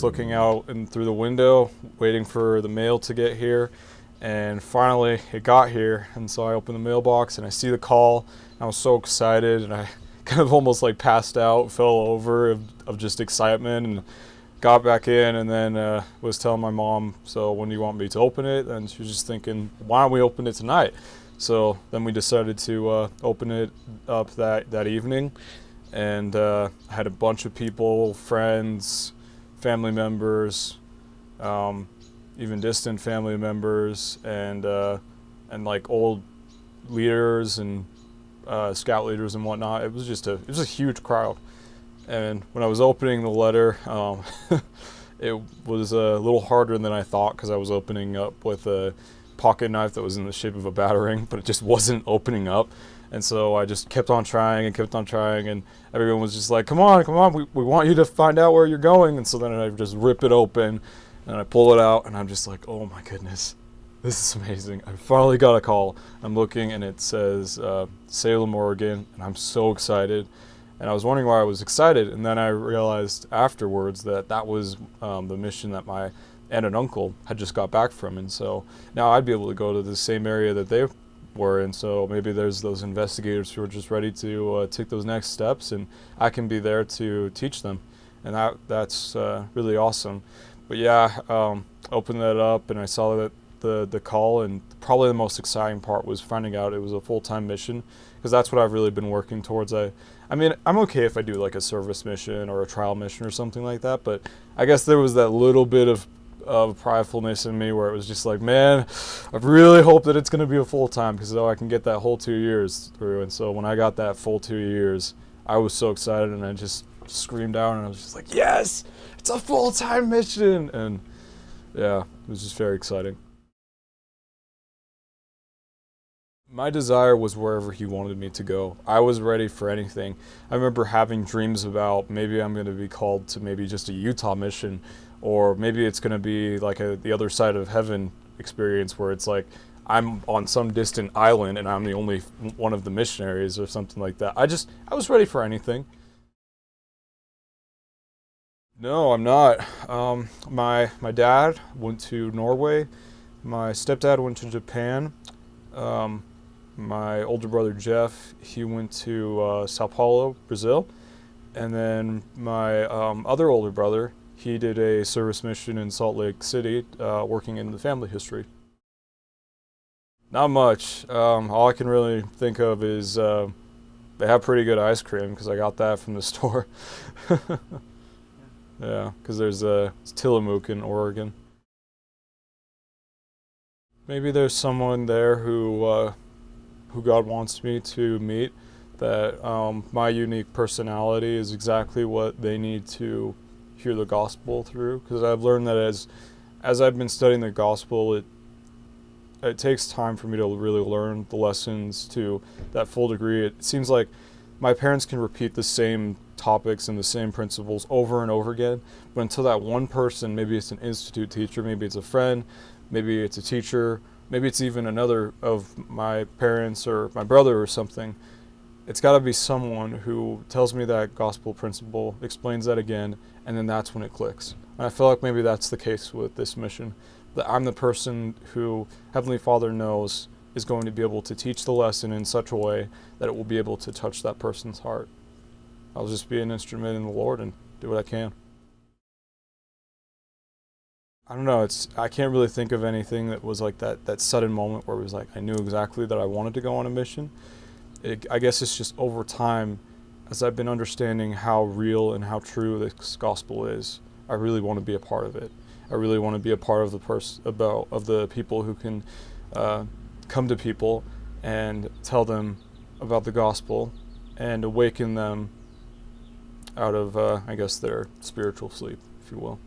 just looking out and through the window, waiting for the mail to get here. And finally it got here, and so I opened the mailbox and I see the call. I was so excited, and I kind of almost like passed out, fell over of just excitement, and got back in, and then was telling my mom, so when do you want me to open it? And she was just thinking, why don't we open it tonight? So then we decided to open it up that evening, and I had a bunch of people, friends, family members, even distant family members, and like old leaders and scout leaders and whatnot. It was a huge crowd. And when I was opening the letter, it was a little harder than I thought, because I was opening up with a pocket knife that was in the shape of a battering, but it just wasn't opening up. And so I just kept on trying, and everyone was just like, come on, we want you to find out where you're going. And so then I just rip it open, and I pull it out, and I'm just like, oh my goodness, this is amazing. I finally got a call. I'm looking, and it says Salem, Oregon, and I'm so excited. And I was wondering why I was excited, and then I realized afterwards that was the mission that my aunt and uncle had just got back from. And so now I'd be able to go to the same area that they were in. So maybe there's those investigators who are just ready to take those next steps, and I can be there to teach them. And that's really awesome. But yeah, opened that up, and I saw that the call, and probably the most exciting part was finding out it was a full-time mission, because that's what I've really been working towards. I mean, I'm okay if I do like a service mission or a trial mission or something like that, but I guess there was that little bit of pridefulness in me where it was just like, man, I really hope that it's going to be a full-time, because I can get that whole 2 years through. And so when I got that full 2 years, I was so excited, and I just screamed out, and I was just like, yes, it's a full-time mission. And yeah, it was just very exciting. My desire was wherever he wanted me to go. I was ready for anything. I remember having dreams about maybe I'm going to be called to maybe just a Utah mission, or maybe it's going to be like the other side of heaven experience, where it's like I'm on some distant island and I'm the only one of the missionaries or something like that. I was ready for anything. No, I'm not. My dad went to Norway. My stepdad went to Japan. My older brother Jeff, he went to Sao Paulo, Brazil. And then my other older brother, he did a service mission in Salt Lake City, working in the family history. Not much. All I can really think of is they have pretty good ice cream, because I got that from the store. Yeah, because there's it's Tillamook in Oregon. Maybe there's someone there who God wants me to meet, that my unique personality is exactly what they need to hear the gospel through. Because I've learned that as I've been studying the gospel, it takes time for me to really learn the lessons to that full degree. It seems like my parents can repeat the same topics and the same principles over and over again, but until that one person, maybe it's an institute teacher, maybe it's a friend, maybe it's a teacher, maybe it's even another of my parents or my brother or something, it's got to be someone who tells me that gospel principle, explains that again, and then that's when it clicks. And I feel like maybe that's the case with this mission, that I'm the person who Heavenly Father knows is going to be able to teach the lesson in such a way that it will be able to touch that person's heart. I'll just be an instrument in the Lord and do what I can. I don't know, I can't really think of anything that was like that sudden moment where it was like I knew exactly that I wanted to go on a mission. I guess it's just over time, as I've been understanding how real and how true this gospel is, I really want to be a part of it. I really want to be a part of the people who can come to people and tell them about the gospel and awaken them out of, I guess, their spiritual sleep, if you will.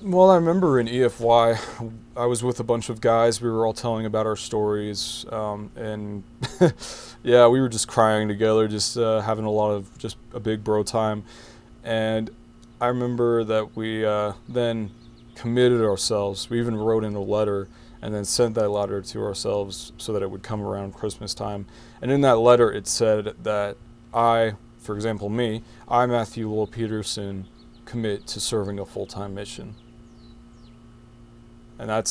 Well, I remember in EFY, I was with a bunch of guys. We were all telling about our stories, and yeah, we were just crying together, just having just a big bro time. And I remember that we then committed ourselves. We even wrote in a letter and then sent that letter to ourselves so that it would come around Christmas time. And in that letter, it said that for example, me, I, Mathew Petersen, commit to serving a full-time mission. And that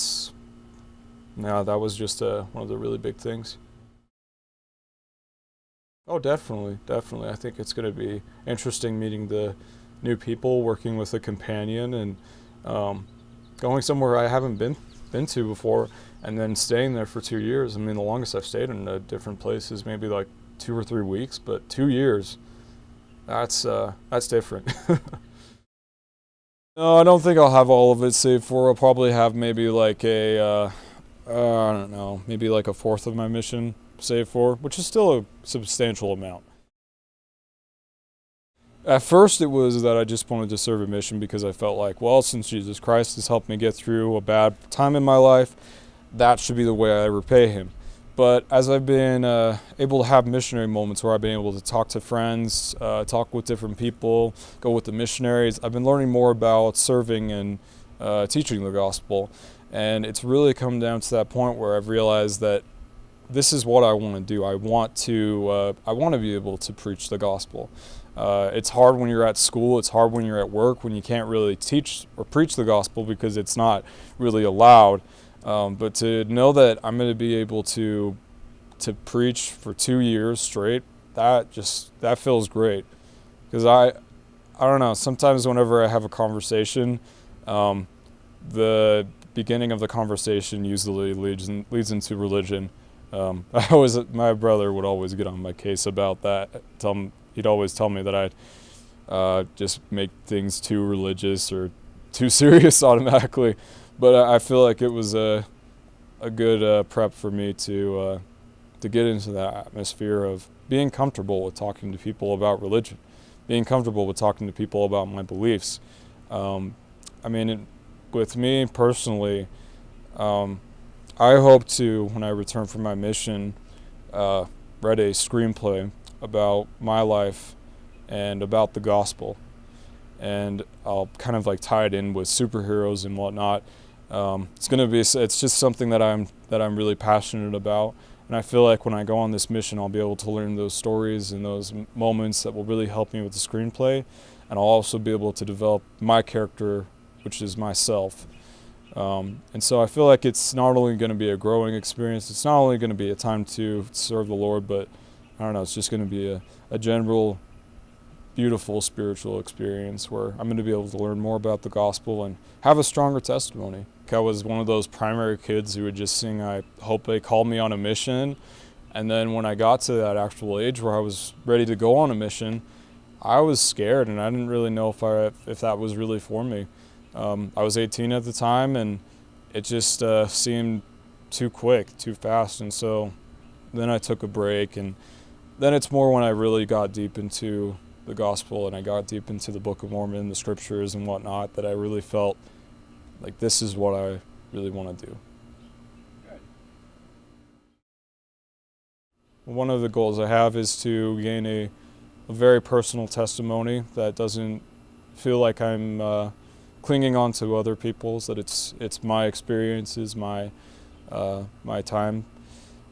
was just one of the really big things. Oh, definitely. I think it's going to be interesting meeting the new people, working with a companion, and going somewhere I haven't been to before, and then staying there for 2 years. I mean, the longest I've stayed in different places, maybe like 2 or 3 weeks, but 2 years, that's different. No, I don't think I'll have all of it saved for. I'll probably have maybe like I don't know, maybe like a fourth of my mission saved for, which is still a substantial amount. At first it was that I just wanted to serve a mission because I felt like, well, since Jesus Christ has helped me get through a bad time in my life, that should be the way I repay him. But as I've been able to have missionary moments where I've been able to talk to friends, talk with different people, go with the missionaries, I've been learning more about serving and teaching the gospel. And it's really come down to that point where I've realized that this is what I want to do. I want to be able to preach the gospel. It's hard when you're at school. It's hard when you're at work, when you can't really teach or preach the gospel because it's not really allowed. But to know that I'm going to be able to preach for 2 years straight, that feels great. Because I don't know, sometimes whenever I have a conversation, the beginning of the conversation usually leads into religion. My brother would always get on my case about that. He'd always tell me that I'd just make things too religious or too serious automatically. But I feel like it was a good prep for me to get into that atmosphere of being comfortable with talking to people about religion, being comfortable with talking to people about my beliefs. With me personally, I hope to, when I return from my mission, write a screenplay about my life and about the gospel. And I'll kind of like tie it in with superheroes and whatnot. It's just something that I'm really passionate about. And I feel like when I go on this mission, I'll be able to learn those stories and those moments that will really help me with the screenplay. And I'll also be able to develop my character, which is myself. And so I feel like it's not only going to be a growing experience, it's not only going to be a time to serve the Lord, but I don't know, it's just going to be a general, beautiful spiritual experience where I'm going to be able to learn more about the gospel and have a stronger testimony. I was one of those primary kids who would just sing, "I hope they call me on a mission." And then when I got to that actual age where I was ready to go on a mission, I was scared and I didn't really know if that was really for me. I was 18 at the time, and it just seemed too quick, too fast. And so then I took a break, and then it's more when I really got deep into the gospel and I got deep into the Book of Mormon, the scriptures and whatnot, that I really felt like this is what I really want to do. One of the goals I have is to gain a very personal testimony that doesn't feel like I'm clinging on to other people's, that it's my experiences, my time.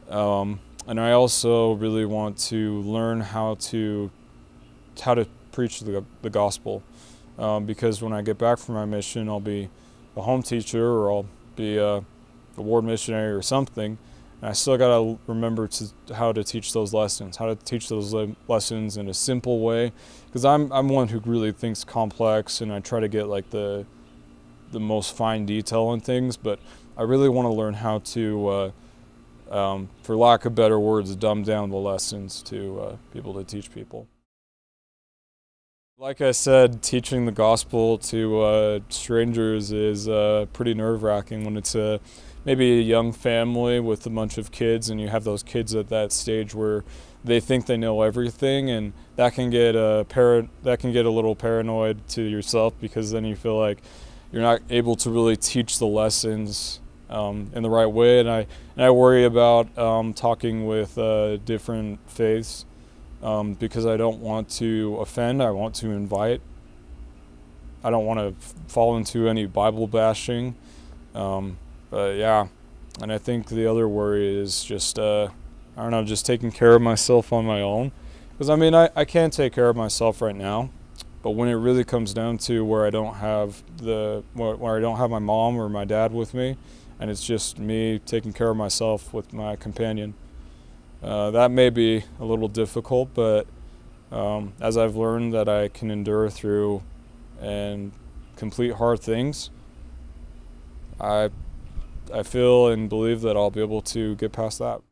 And I also really want to learn how to preach the gospel, because when I get back from my mission, I'll be a home teacher or I'll be a ward missionary or something, and I still got to remember how to teach those lessons, in a simple way, because I'm one who really thinks complex, and I try to get like the most fine detail in things, but I really want to learn how to, for lack of better words, dumb down the lessons to be able to teach people. Like I said, teaching the gospel to strangers is pretty nerve-wracking when it's maybe a young family with a bunch of kids, and you have those kids at that stage where they think they know everything, and that can get a little paranoid to yourself, because then you feel like you're not able to really teach the lessons in the right way. And I worry about talking with different faiths. Because I don't want to offend, I want to invite. I don't want to fall into any Bible bashing. But yeah, and I think the other worry is just, just taking care of myself on my own. Because I can't take care of myself right now. But when it really comes down to where I don't have where I don't have my mom or my dad with me, and it's just me taking care of myself with my companion, that may be a little difficult, but as I've learned that I can endure through and complete hard things, I feel and believe that I'll be able to get past that.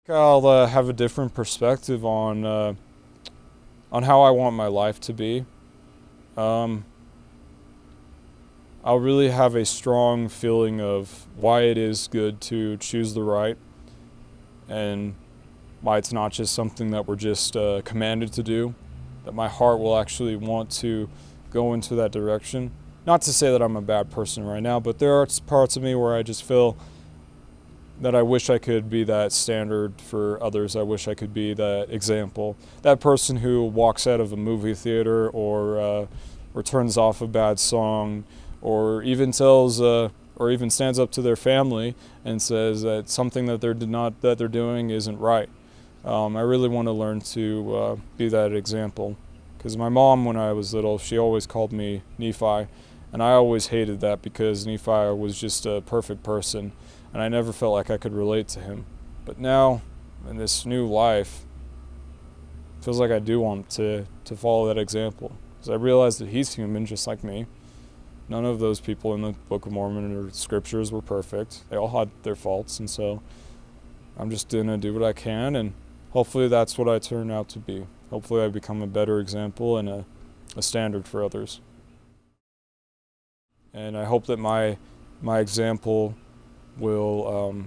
I'll have a different perspective on how I want my life to be. I'll really have a strong feeling of why it is good to choose the right, and why it's not just something that we're just commanded to do, that my heart will actually want to go into that direction. Not to say that I'm a bad person right now, but there are parts of me where I just feel that I wish I could be that standard for others. I wish I could be that example. That person who walks out of a movie theater or turns off a bad song, or even tells or even stands up to their family and says that something that they're doing isn't right. I really want to learn to be that example, because my mom, when I was little, she always called me Nephi, and I always hated that because Nephi was just a perfect person, and I never felt like I could relate to him. But now, in this new life, it feels like I do want to follow that example, because I realize that he's human just like me. None of those people in the Book of Mormon or scriptures were perfect. They all had their faults, and so I'm just going to do what I can, and hopefully that's what I turn out to be. Hopefully I become a better example and a standard for others. And I hope that my example will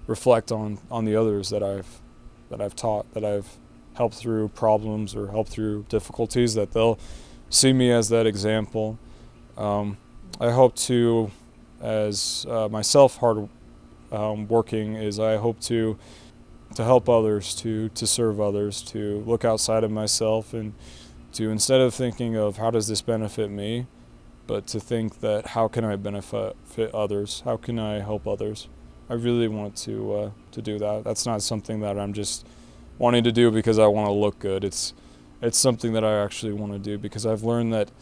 reflect on the others that I've taught, that I've helped through problems or helped through difficulties, that they'll see me as that example. I hope to, as myself hard working, is I hope to help others, to serve others, to look outside of myself, and to, instead of thinking of how does this benefit me, but to think that how can I benefit others, how can I help others. I really want to do that. That's not something that I'm just wanting to do because I want to look good. It's something that I actually want to do, because I've learned that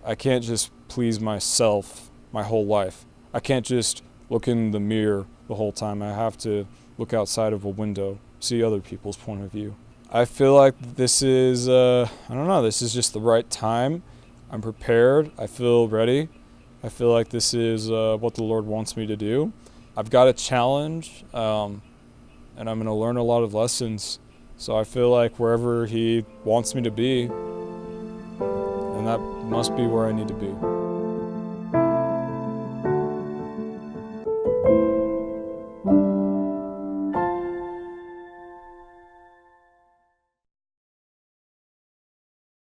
I can't just please myself my whole life. I can't just look in the mirror the whole time. I have to look outside of a window, see other people's point of view. I feel like this is, this is just the right time. I'm prepared. I feel ready. I feel like this is what the Lord wants me to do. I've got a challenge, and I'm going to learn a lot of lessons. So I feel like wherever He wants me to be, and that must be where I need to be.